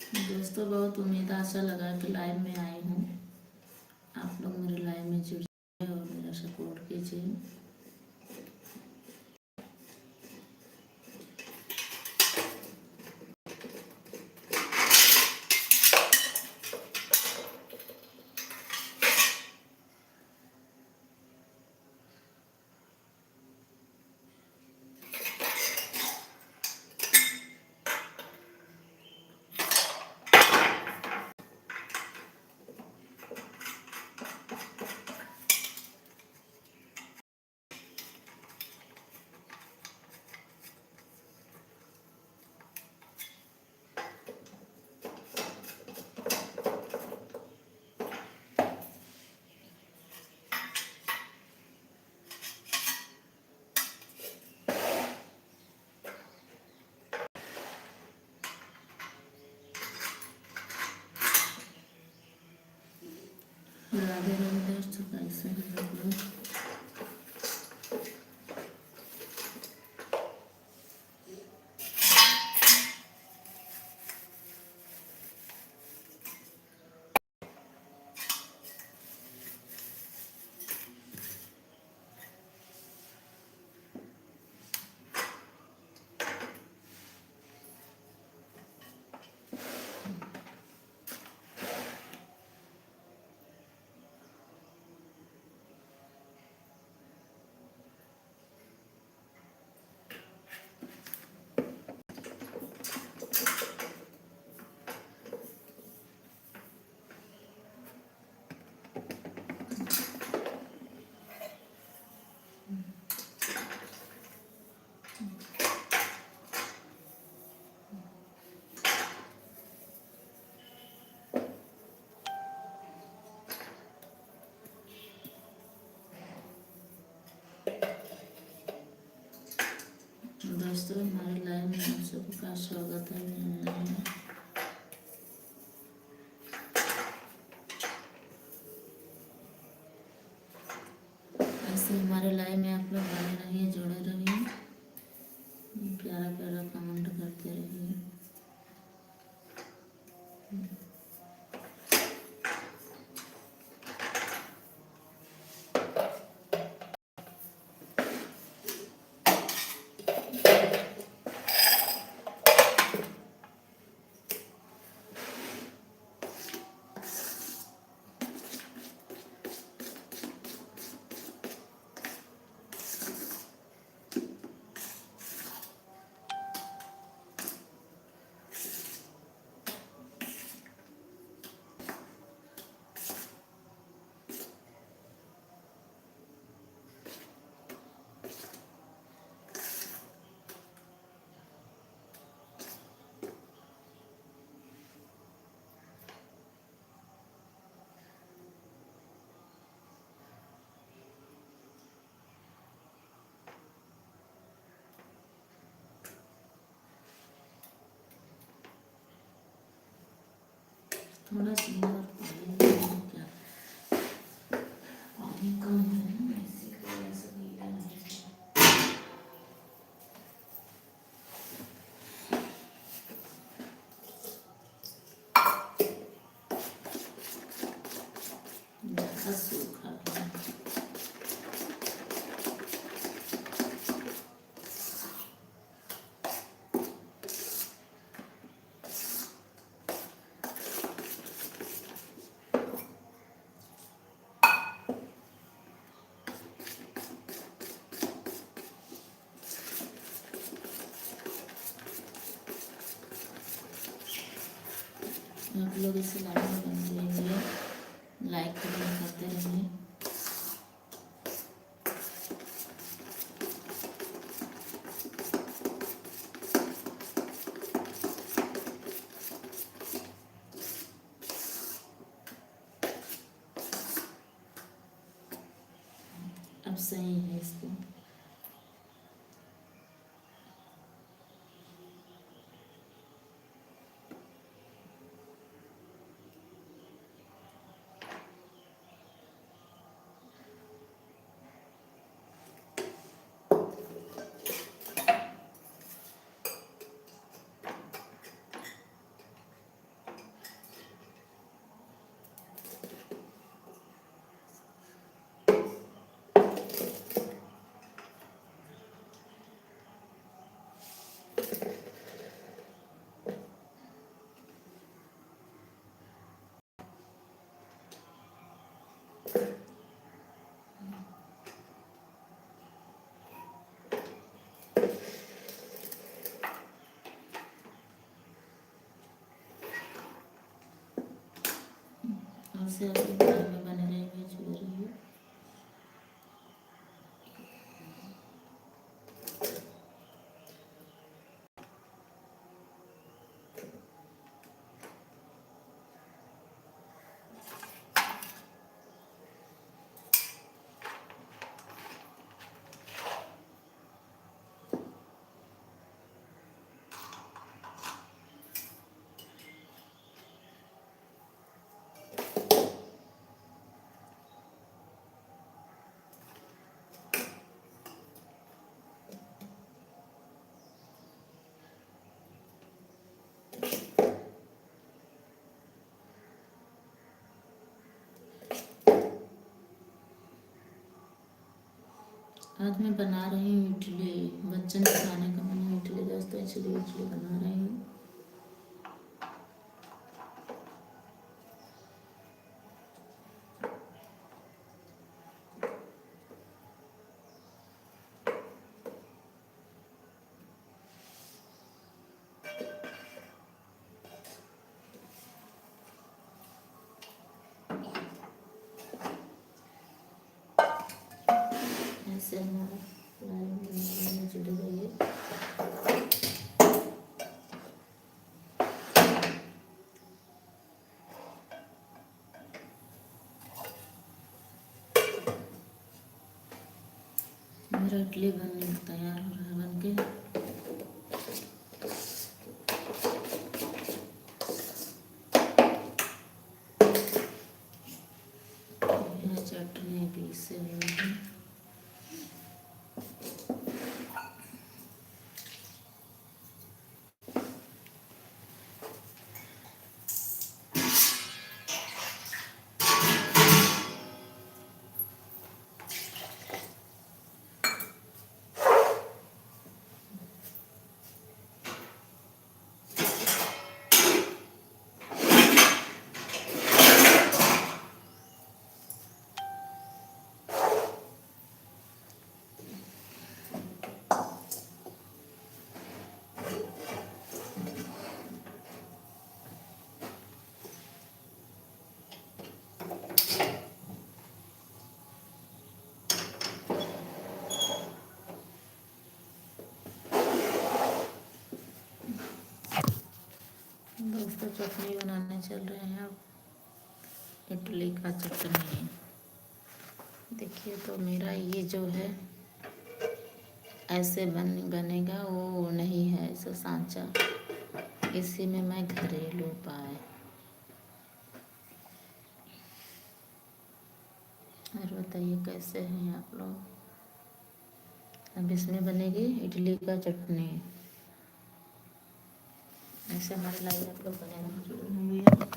दोस्तों, बहुत उम्मीद आशा लगा कि लाइव में आई हूँ। आप लोग मेरे लाइव में जुड़ जाइए और मेरा सपोर्ट कीजिए। राधे राधे दोस्तों, कैसे हैं आप लोग? दोस्तों, हमारे लाइव में आप सबका स्वागत है, अभिनंदन है। ऐसे हमारे लाइव में आप लोग बने रहिए, जुड़े रहिए, प्यारा प्यारा कमेंट करते रहिए। थोड़ा सा और पानी क्या पानी कम है ना, इसी की वजह से गीला नहीं है। ज़्यादा सूखा है। आप लोग इसे लाइक में बने रहिए, लाइक करते रहिए। अब सही है इसको। से अपने बारे में बने रहिए, जुड़े रहिए। आज मैं बना रही हूँ इडली। बच्चन के खाने का मैंने इडली दोस्तों, इसलिए इडली बना रही हूँ। ऐसे हमारा लाइव में जुड़े रहिए। मेरा इडली बनने तैयार हो रहा है, बन के। यह चटनी पीसे हुए हैं। दोस्तों चटनी बनाने चल रहे हैं अब, इडली का चटनी। देखिए तो मेरा ये जो है ऐसे बनेगा, वो नहीं है ऐसा सांचा। इसी में मैं घरेलू उपाय। और बताइए कैसे हैं आप लोग। अब इसमें बनेगी इडली का चटनी। ऐसे हमारे लाइव आप लोग बने रहेंगे।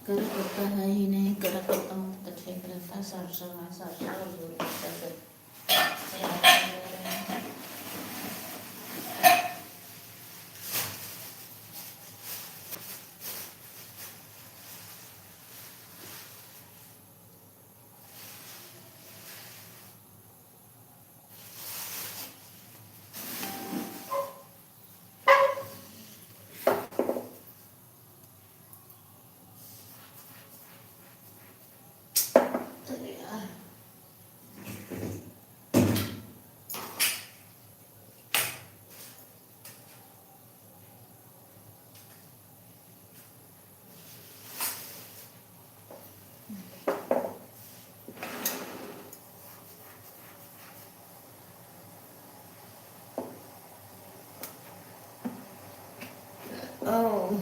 करा करता है ही नहीं, करा करता हूँ तो ठीक रहता है। सरसों और जो Oh.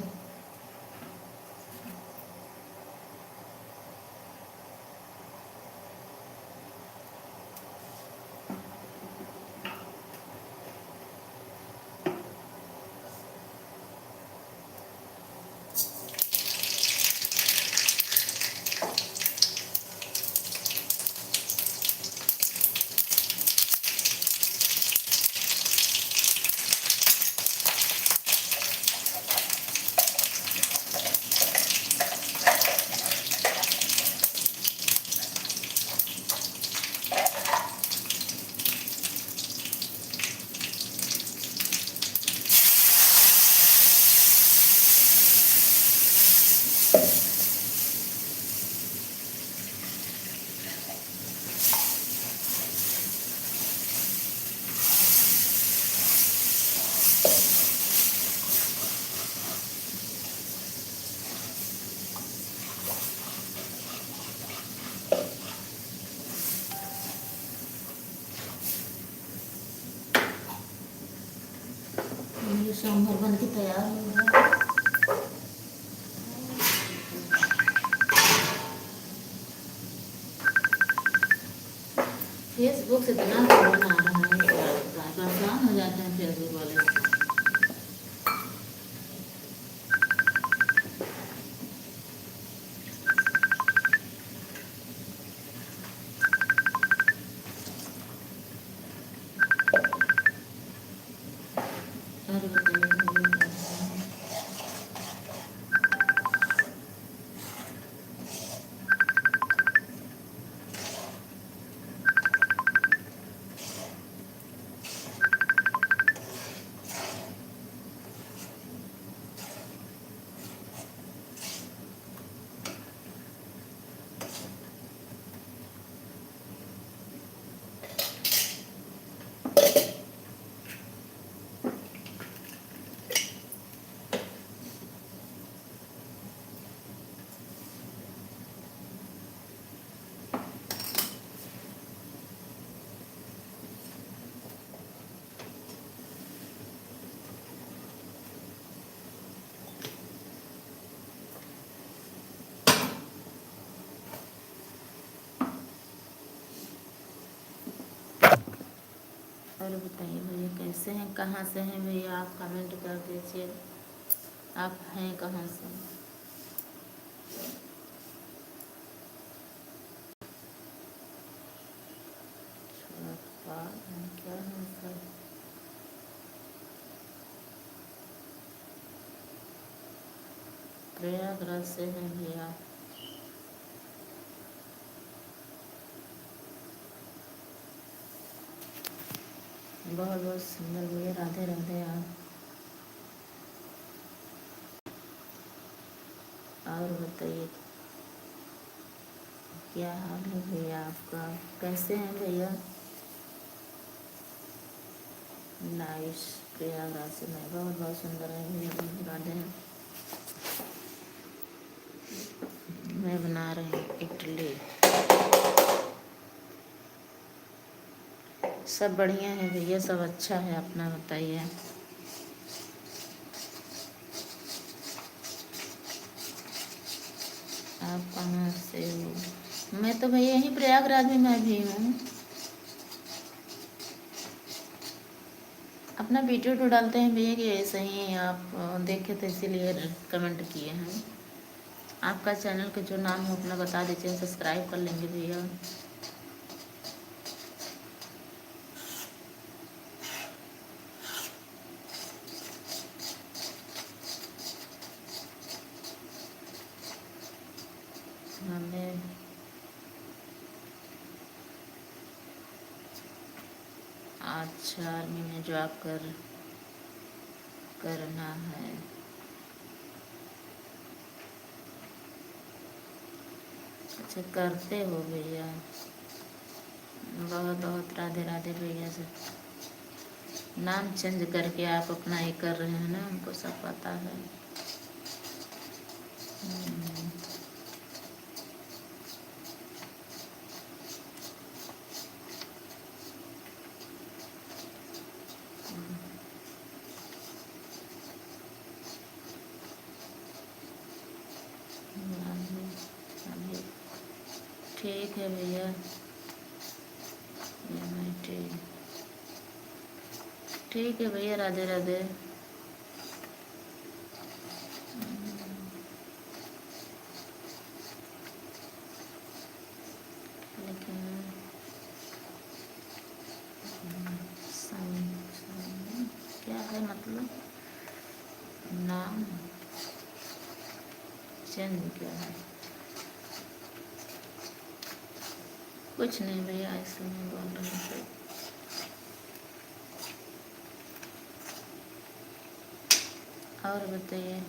ये सांभर बन के तैयार हो गया। फेसबुक से इतना फोन आ रहा है, परेशान हो जाते हैं फेसबुक वाले। अरे बताइए। और बताइए भैया कैसे हैं, कहाँ से हैं भैया, आप कमेंट कर दीजिए, आप हैं कहाँ से। क्या है सर, प्रयागराज से हैं भैया। बहुत बहुत सुंदर भैया, राधे राधे। आप और बताइए क्या हाल है भैया आपका, कैसे हैं भैया। नाइस, प्रयागराज से मैं बहुत बहुत सुंदर है भैया, राधे हैं। मैं बना रही हूँ इडली। सब बढ़िया है भैया, सब अच्छा है, अपना बताइए। आप कहाँ से हो। मैं तो भैया यहीं प्रयागराज में मैं भी हूँ। अपना वीडियो तो डालते हैं भैया कि ऐसे ही आप देखे थे इसीलिए कमेंट किए हैं। आपका चैनल का जो नाम है अपना बता दीजिए, सब्सक्राइब कर लेंगे भैया। हमें अच्छा आर्मी में जॉब करना है। अच्छा करते हो भैया, बहुत बहुत राधे राधे भैया से। नाम चेंज करके आप अपना ये कर रहे हैं ना, हमको सब पता है। ठीक है भैया, ठीक है भैया, राधे राधे। लेकिन क्या है मतलब, नाम चेंज क्या है। कुछ नहीं भैया, ऐसे नहीं बोल रहे थे। और बताइए।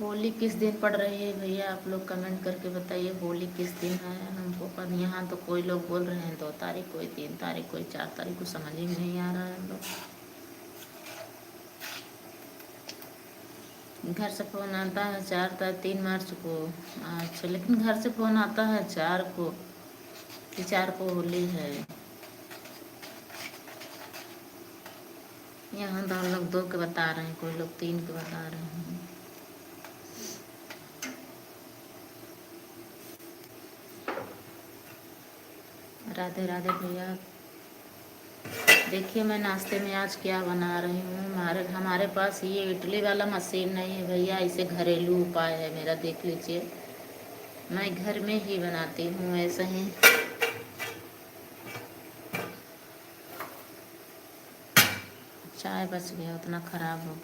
होली किस दिन पड़ रही है भैया? आप लोग कमेंट करके बताइए, होली किस दिन है? हमको पर यहाँ तो कोई लोग बोल रहे हैं 2 तारीख, कोई 3 तारीख, कोई 4 तारीख, को समझ ही नहीं आ रहा है हम लोग। घर से फ़ोन आता है 3 मार्च को। अच्छा, लेकिन घर से फ़ोन आता है 4 को कि 4 को होली है। यहाँ तो हम लोग 2 के बता रहे हैं, कोई लोग 3 के बता रहे हैं। राधे राधे भैया। देखिए मैं नाश्ते में आज क्या बना रही हूँ। हमारे पास ये इडली वाला मशीन नहीं है भैया, इसे घरेलू उपाय है मेरा, देख लीजिए। मैं घर में ही बनाती हूँ ऐसे ही। चाय बच गया, उतना ख़राब हो गया।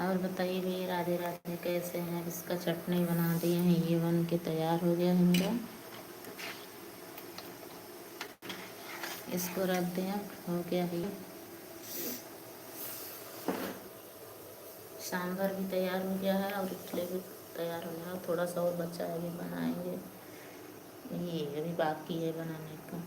और बताइए भैया, राधे राधे, कैसे हैं? इसका चटनी बना दिए हैं, ये बन के तैयार हो गया है मेरा। इसको रख दें, अब हो गया है। सांभर भी तैयार हो गया है और इडली भी तैयार हो गया है। थोड़ा सा और बचा है, अभी बनाएंगे। ये अभी बाकी है बनाने का।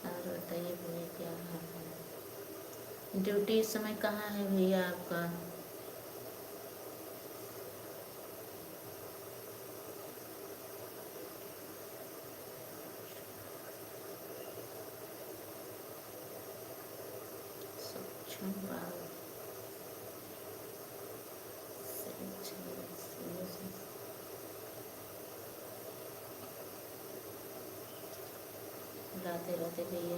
और बताइए भैया, क्या हाल है? ड्यूटी इस समय कहाँ है भैया आपका? राधे राधे भैया।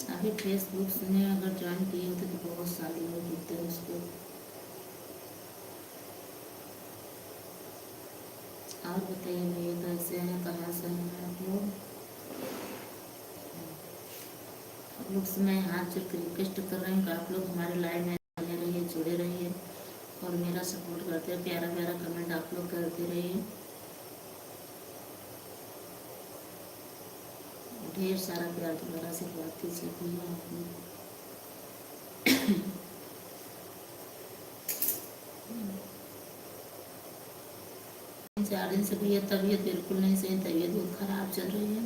अभी फेसबुक ने अगर ज्वाइन किए होते तो बहुत सारे लोग जुड़ते हैं उसको। और बताइए भैया, कैसे हैं? कहाँ से हैं आप लोग? आप लोग से मैं हाथ जोड़ के रिक्वेस्ट कर रही हूँ कि आप लोग हमारे लाइव में बने रहिए, जुड़े रहिए और मेरा सपोर्ट करते रहिए। प्यारा प्यारा कमेंट आप लोग करते रहिए। ढेर सारा प्यार दोबारा से बात कीजिए भैया आप लोग। 4 दिन से भैया तबीयत बिल्कुल नहीं सही, तबीयत बहुत खराब चल रही है।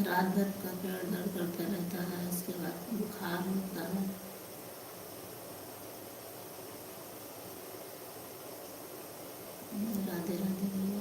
रात भर का पेट दर्द करता रहता है, उसके बाद बुखार होता है। राधे राधे भैया।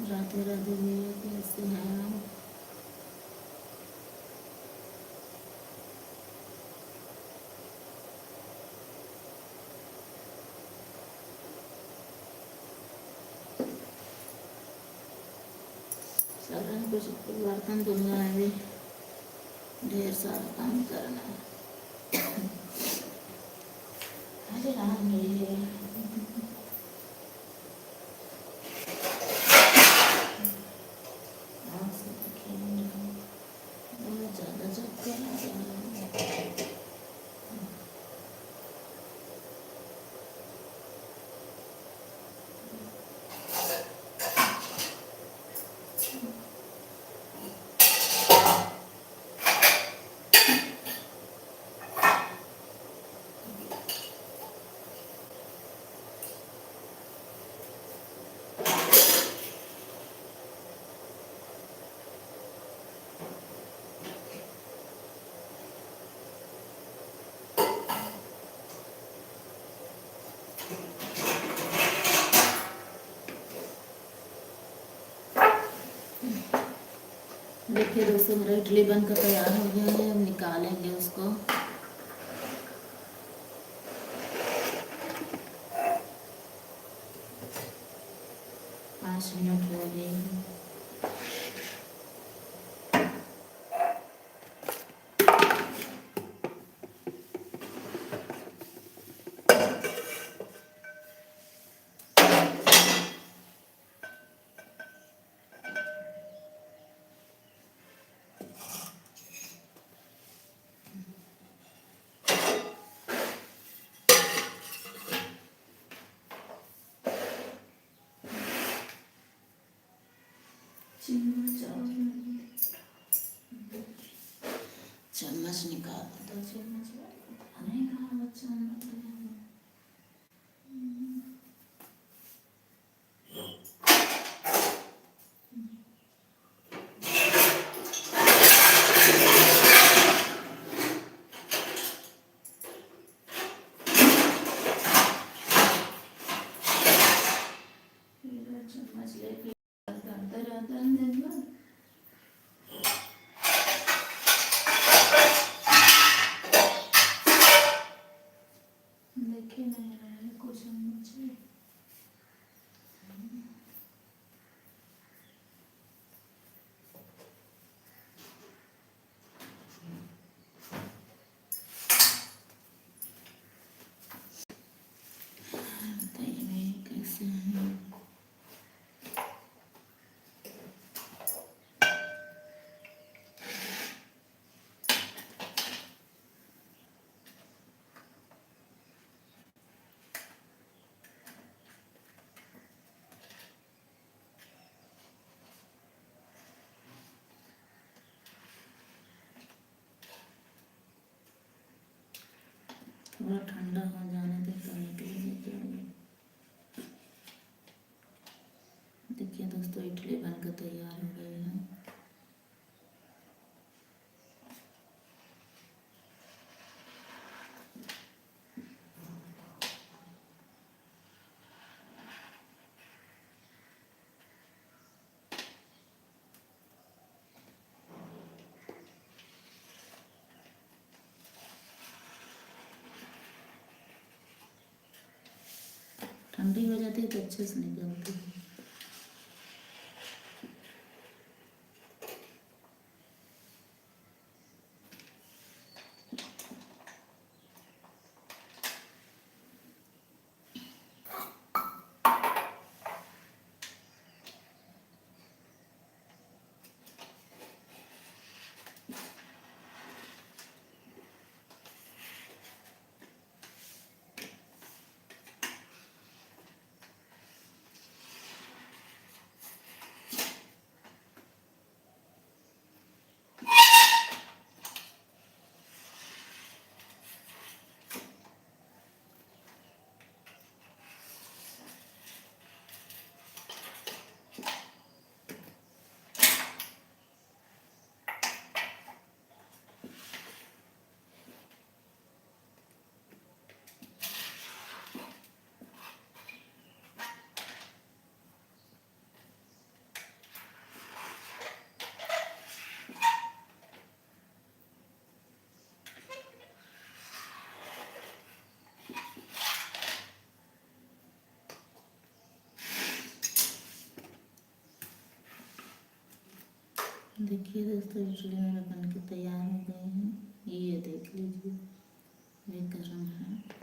राधे राधे भैया, कैसे हैं आप? चल रहे हैं कुछ बर्तन धुलना है, भी ढेर सारा काम करना है। अरे राम रे, आँख से दिखे नहीं रहा, बहुत ज़्यादा झटके लग रहे हैं। देखिए दोस्तों, मेरा इडली बनकर तैयार हो गया है। अब निकालेंगे उसको। 5 मिनट हो गए हैं। चम्मच निकाल दो। चम्मच नहीं कहा बच्चा। चम्मच लेके अंदर अंदर देखिए नहीं रहा कुछ चम्मच। बताइए कैसे है। थोड़ा ठंडा हो जाने दे तो निकलेगी जल्दी। देखिए दोस्तों, इडली बनकर तैयार हो गई है। ठंडी हो जाती है तो अच्छे से निकलती है। देखिए दोस्तों, इडली मेरा बनके तैयार हो गए हैं। ये देख लीजिए, ये गरम है।